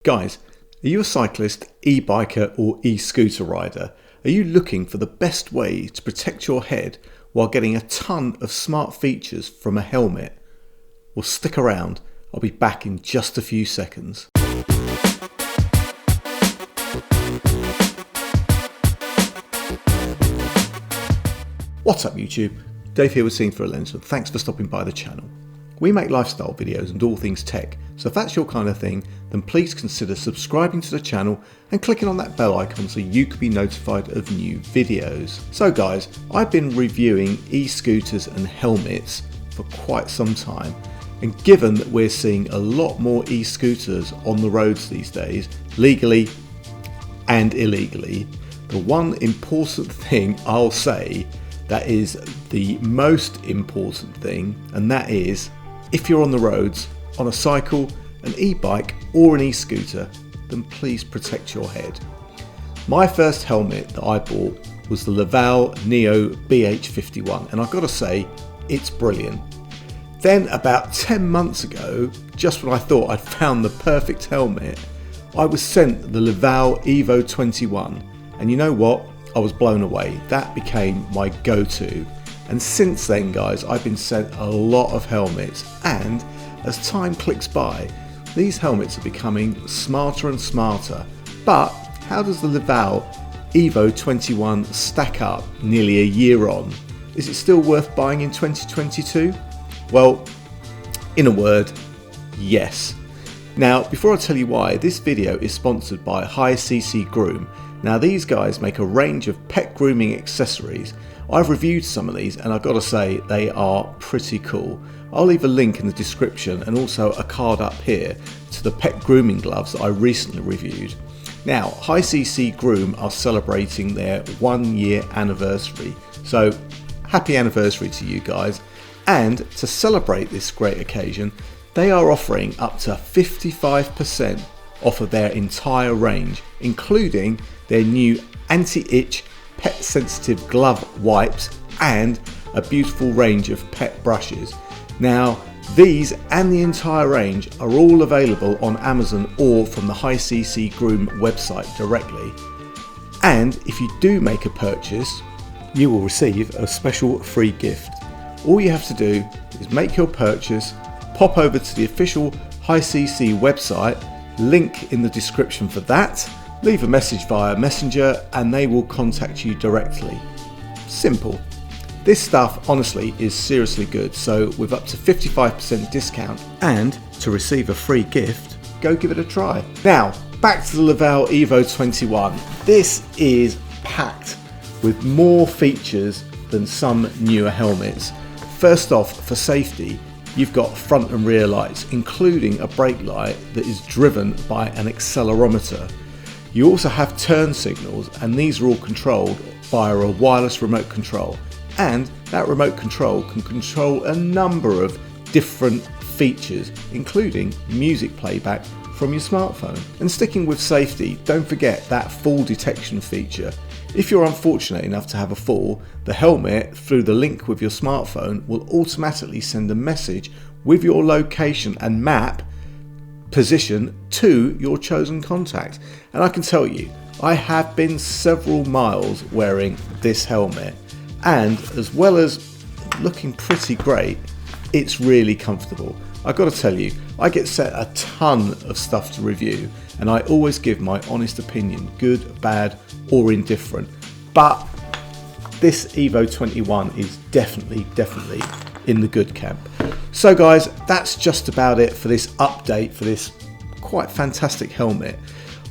Guys, are you a cyclist, e-biker or e-scooter rider? Are you looking for the best way to protect your head while getting a ton of smart features from a helmet? Well, stick around, I'll be back in just a few seconds. What's up YouTube? Dave here with Seen Through a Lens, and thanks for stopping by the channel. We make lifestyle videos and all things tech, so if that's your kind of thing, then please consider subscribing to the channel and clicking on that bell icon so you can be notified of new videos. So guys, I've been reviewing e-scooters and helmets for quite some time, and given that we're seeing a lot more e-scooters on the roads these days, legally and illegally, the one important thing I'll say that is the most important thing, and that is if you're on the roads, on a cycle, an e-bike or an e-scooter, then please protect your head. My first helmet that I bought was the Laval Neo BH51, and I've got to say, it's brilliant. Then about 10 months ago, just when I thought I'd found the perfect helmet, I was sent the Laval Evo 21, and you know what? I was blown away. That became my go-to. And since then, guys, I've been sent a lot of helmets, and as time clicks by, these helmets are becoming smarter and smarter. But how does the Laval Evo 21 stack up nearly a year on? Is it still worth buying in 2022? Well, in a word, yes. Now, before I tell you why, this video is sponsored by HiCC Groom. Now, these guys make a range of pet grooming accessories. I've reviewed some of these and I've got to say they are pretty cool. I'll leave a link in the description and also a card up here to the pet grooming gloves that I recently reviewed. Now, HiCC Groom are celebrating their 1 year anniversary, so happy anniversary to you guys. And to celebrate this great occasion, they are offering up to 55% off of their entire range, including their new anti-itch pet sensitive glove wipes and a beautiful range of pet brushes. Now, these and the entire range are all available on Amazon or from the HiCC Groom website directly. And if you do make a purchase, you will receive a special free gift. All you have to do is make your purchase, pop over to the official HiCC website, link in the description for that, leave a message via Messenger and they will contact you directly. Simple. This stuff honestly is seriously good, so with up to 55% discount and to receive a free gift, go give it a try. Now, back to the Laval Evo 21. This is packed with more features than some newer helmets. First off, for safety, you've got front and rear lights, including a brake light that is driven by an accelerometer. You also have turn signals, and these are all controlled via a wireless remote control. And that remote control can control a number of different features, including music playback from your smartphone. And sticking with safety, don't forget that fall detection feature. If you're unfortunate enough to have a fall, the helmet, through the link with your smartphone, will automatically send a message with your location and map position to your chosen contact. And I can tell you, I have been several miles wearing this helmet, and as well as looking pretty great, it's really comfortable. I've got to tell you, I get sent a ton of stuff to review, and I always give my honest opinion, good, bad, or indifferent. But this Evo 21 is definitely in the good camp. So guys, that's just about it for this update for this quite fantastic helmet.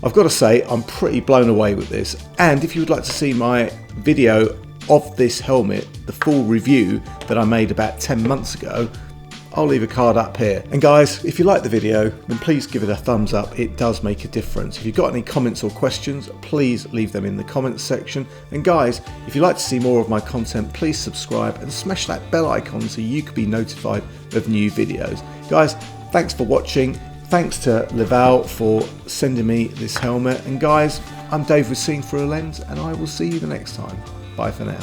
I've got to say, I'm pretty blown away with this, and if you would like to see my video of this helmet, the full review that I made about 10 months ago, I'll leave a card up here. And guys, if you like the video, then please give it a thumbs up. It does make a difference. If you've got any comments or questions, please leave them in the comments section. And guys, if you'd like to see more of my content, please subscribe and smash that bell icon so you can be notified of new videos. Guys, thanks for watching. Thanks to Laval for sending me this helmet. And guys, I'm Dave with Seen Through a Lens, and I will see you the next time. Bye for now.